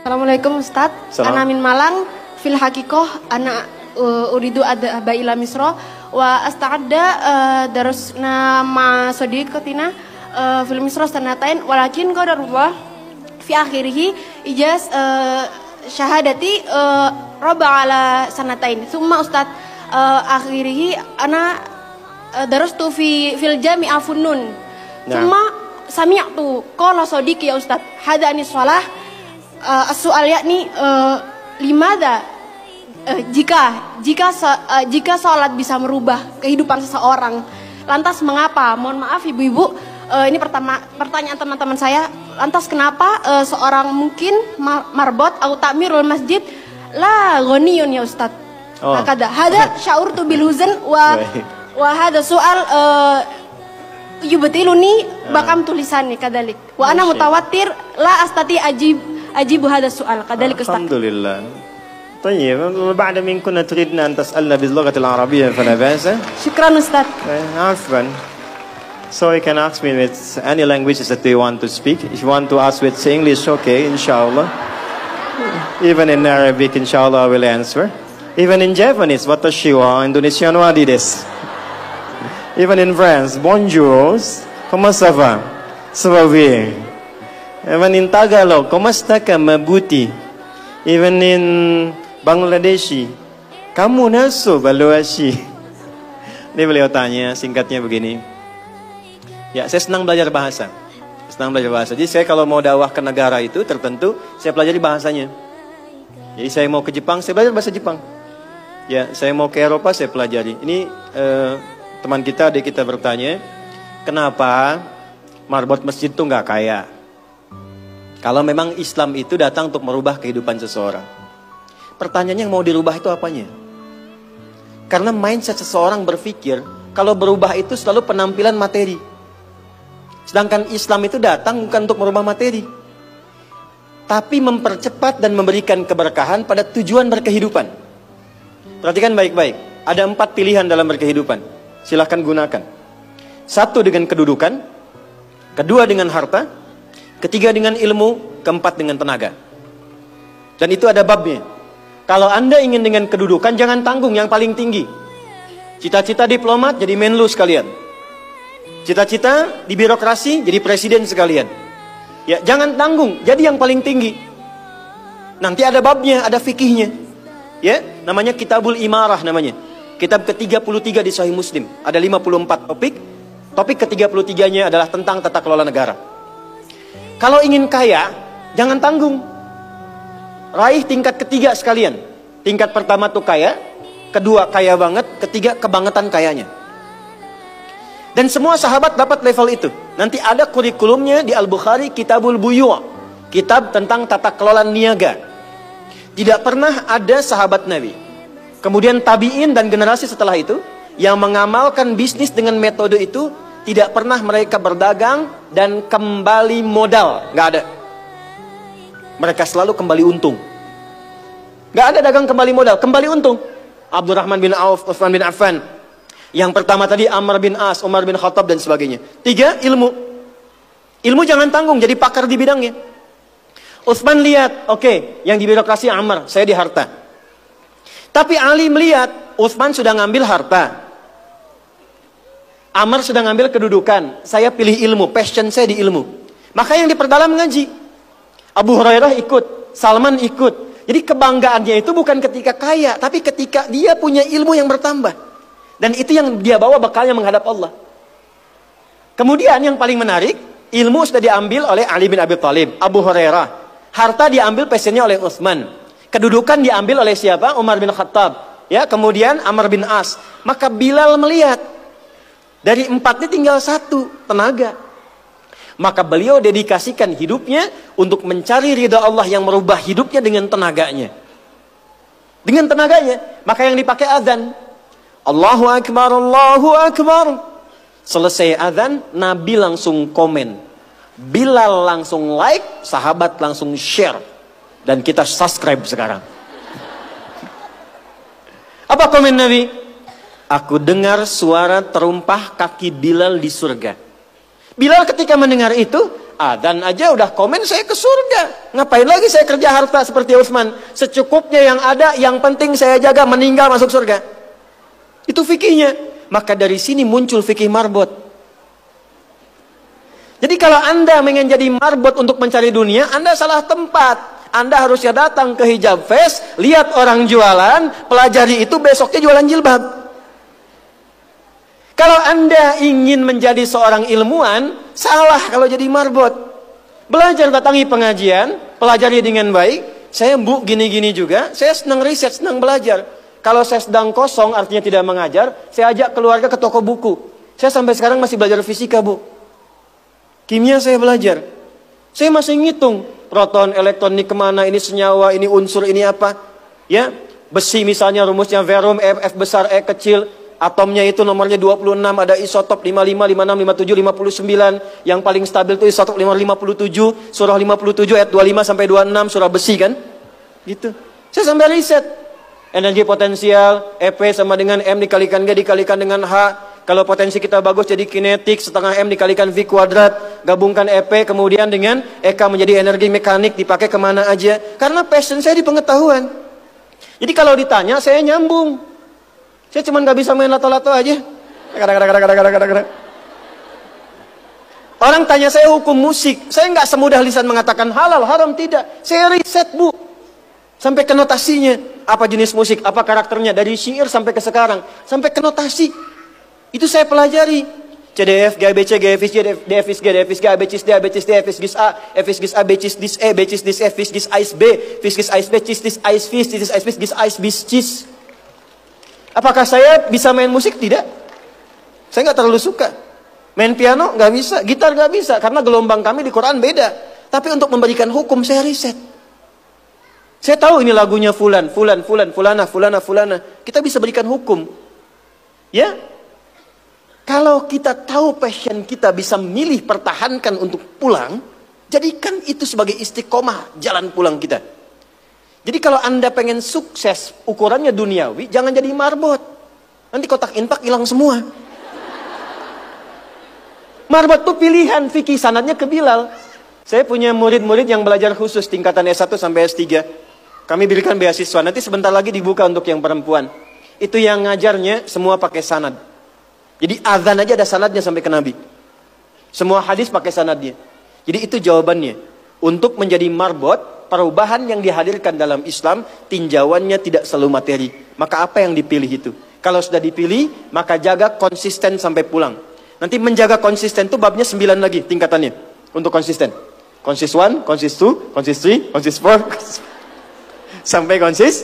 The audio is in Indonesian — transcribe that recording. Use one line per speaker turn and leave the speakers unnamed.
Assalamualaikum Ustadz. Ana min Malang. Fil hakikoh ana uridu adhaba ila Misra wa asta'adda darusna ma sadiqatina fil Misra sanatain walakin qadarullah fi akhirih ijaz syahadati raba ala sanatain. Summa Ustadz akhirih ana darastu fil jami'a funnun. Summa sami'tu qala sadiqi ya Ustadz hadani shalah as-su'al yakni limada jika sholat bisa merubah kehidupan seseorang, lantas mengapa? Mohon maaf ibu-ibu, ini pertanyaan teman-teman saya. Lantas kenapa seorang mungkin marbot atau takmirul masjid la ghaniyun ya Ustaz? Kada hada sya'urtu bil huzn wa hada soal yubtiluni bakam tulisannya kadalik wa ana mutawatir la astati ajibu hada soal kadalik Ustaz.
Alhamdulillah. طيب بعد من كنا تريدنا أن تسألنا باللغة العربية فلا بأس.
شكرا أستاذ.
عفوا. So you can ask me with any languages that you want to speak. If you want to ask with English, okay, inshallah. Even in Arabic, inshallah, I will answer. Even in Japanese, watashi wa Indonesian wa desu. Even in France, bonjour, comment ça va? Ça va bien. Even in Tagalog, kumusta ka mabuti? Even in Bangladeshi, kamu naso baluashi. Ini beliau tanya, singkatnya begini. Ya, saya senang belajar bahasa. Jadi saya kalau mau dakwah ke negara itu tertentu, saya pelajari bahasanya. Jadi saya mau ke Jepang, saya belajar bahasa Jepang. Ya, saya mau ke Eropa, saya pelajari. Ini teman kita, adik kita bertanya, kenapa marbot masjid itu nggak kaya? Kalau memang Islam itu datang untuk merubah kehidupan seseorang. Pertanyaannya yang mau dirubah itu apanya? Karena mindset seseorang berpikir, kalau berubah itu selalu penampilan materi. Sedangkan Islam itu datang bukan untuk merubah materi, tapi mempercepat dan memberikan keberkahan pada tujuan berkehidupan. Perhatikan baik-baik, ada 4 pilihan dalam berkehidupan. Silahkan gunakan. 1 dengan kedudukan, 2 dengan harta, 3 dengan ilmu, 4 dengan tenaga. Dan itu ada babnya. Kalau Anda ingin dengan kedudukan, jangan tanggung yang paling tinggi. Cita-cita diplomat jadi menlu sekalian. Cita-cita di birokrasi jadi presiden sekalian. Ya, jangan tanggung, jadi yang paling tinggi. Nanti ada babnya, ada fikihnya. Ya, namanya Kitabul Imarah namanya. Kitab ke-33 di Sahih Muslim. Ada 54 topik. Topik ke-33-nya adalah tentang tata kelola negara. Kalau ingin kaya, jangan tanggung. Raih tingkat ketiga sekalian. Tingkat pertama tuh kaya, kedua kaya banget, ketiga kebangetan kayanya. Dan semua sahabat dapat level itu. Nanti ada kurikulumnya di Al-Bukhari, Kitabul Buyu', kitab tentang tata kelola niaga. Tidak pernah ada sahabat Nabi, kemudian tabi'in dan generasi setelah itu yang mengamalkan bisnis dengan metode itu. Tidak pernah mereka berdagang dan kembali modal, nggak ada. Mereka selalu kembali untung. Gak ada dagang kembali modal, kembali untung. Abdurrahman bin Auf, Utsman bin Affan. Yang pertama tadi Amr bin As, Umar bin Khattab dan sebagainya. 3, ilmu. Ilmu jangan tanggung, jadi pakar di bidangnya. Utsman lihat, oke, yang di birokrasi Amr, saya di harta. Tapi Ali melihat, Utsman sudah ngambil harta. Amr sudah ngambil kedudukan, saya pilih ilmu, passion saya di ilmu. Maka yang diperdalam ngaji. Abu Hurairah ikut, Salman ikut. Jadi kebanggaannya itu bukan ketika kaya, tapi ketika dia punya ilmu yang bertambah. Dan itu yang dia bawa bekalnya menghadap Allah. Kemudian yang paling menarik, ilmu sudah diambil oleh Ali bin Abi Thalib, Abu Hurairah. Harta diambil passionnya oleh Utsman. Kedudukan diambil oleh siapa? Umar bin Khattab. Ya, kemudian Amr bin As. Maka Bilal melihat, dari 4 ini tinggal 1, tenaga. Maka beliau dedikasikan hidupnya untuk mencari ridha Allah yang merubah hidupnya dengan tenaganya. Dengan tenaganya. Maka yang dipakai azan. Allahu Akbar, Allahu Akbar. Selesai azan, Nabi langsung komen. Bilal langsung like, sahabat langsung share. Dan kita subscribe sekarang. Apa komen Nabi? Aku dengar suara terumpah kaki Bilal di surga. Bilal ketika mendengar itu,
Adzan aja udah komen saya ke surga. Ngapain lagi saya kerja harta seperti Utsman? Secukupnya yang ada, yang penting saya jaga, meninggal masuk surga. Itu fikihnya. Maka dari sini muncul fikih marbot. Jadi kalau Anda ingin jadi marbot untuk mencari dunia, Anda salah tempat. Anda harusnya datang ke Hijab Fest, lihat orang jualan, pelajari itu, besoknya jualan jilbab. Kalau Anda ingin menjadi seorang ilmuwan, salah kalau jadi marbot. Belajar, datangi pengajian, pelajari dengan baik. Saya Bu gini-gini juga, saya senang riset, senang belajar. Kalau saya sedang kosong, artinya tidak mengajar, saya ajak keluarga ke toko buku. Saya sampai sekarang masih belajar fisika, Bu. Kimia saya belajar. Saya masih ngitung proton, elektron, ini kemana, ini senyawa, ini unsur, ini apa. Ya, besi misalnya rumusnya verum, F besar, E kecil. Atomnya itu nomornya 26, ada isotop 55, 56, 57, 59. Yang paling stabil itu isotop 57, surah 57 ayat 25 sampai 26, surah besi kan. Gitu. Saya sampai riset. Energi potensial, EP sama dengan M dikalikan G dikalikan dengan H. Kalau potensi kita bagus jadi kinetik, setengah M dikalikan V kuadrat. Gabungkan EP kemudian dengan EK menjadi energi mekanik, dipakai kemana aja. Karena passion saya di pengetahuan. Jadi kalau ditanya saya nyambung. Saya cuma gak bisa main lato-lato aja. Orang tanya saya hukum musik. Saya gak semudah lisan mengatakan halal, haram, tidak. Saya riset, Bu. Sampai ke notasinya. Apa jenis musik, apa karakternya. Dari syair sampai ke sekarang. Sampai ke notasi. Itu saya pelajari. CDF, GABC, GFIS, DFIS, G, DFIS, G, ABCIS, D, ABCIS, D, FIS, GIS A, FIS, GIS A, BCIS, DIS E, BCIS, DIS F, FIS, GIS AIS B, FIS, GIS AIS B, CIS, DIS AIS FIS, CIS, AIS FIS, GIS AIS BIS, CIS. Apakah saya bisa main musik? Tidak. Saya nggak terlalu suka. Main piano nggak bisa, gitar nggak bisa, karena gelombang kami di Quran beda. Tapi untuk memberikan hukum saya riset. Saya tahu ini lagunya fulan, fulan, fulan, fulana, fulana, fulana. Kita bisa berikan hukum. Ya? Kalau kita tahu passion kita bisa milih pertahankan untuk pulang, jadikan itu sebagai istiqomah jalan pulang kita. Jadi kalau Anda pengen sukses, ukurannya duniawi, jangan jadi marbot. Nanti kotak infak hilang semua. Marbot itu pilihan, fikih sanadnya ke Bilal. Saya punya murid-murid yang belajar khusus tingkatan S1 sampai S3. Kami berikan beasiswa, nanti sebentar lagi dibuka untuk yang perempuan. Itu yang ngajarnya semua pakai sanad. Jadi azan aja ada sanadnya sampai ke Nabi. Semua hadis pakai sanadnya. Jadi itu jawabannya. Untuk menjadi marbot, perubahan yang dihadirkan dalam Islam, tinjauannya tidak selalu materi. Maka apa yang dipilih itu? Kalau sudah dipilih, maka jaga konsisten sampai pulang. Nanti menjaga konsisten itu babnya 9 lagi tingkatannya. Untuk konsisten. Konsis 1, konsis 2, konsis 3, konsis 4. Sampai konsis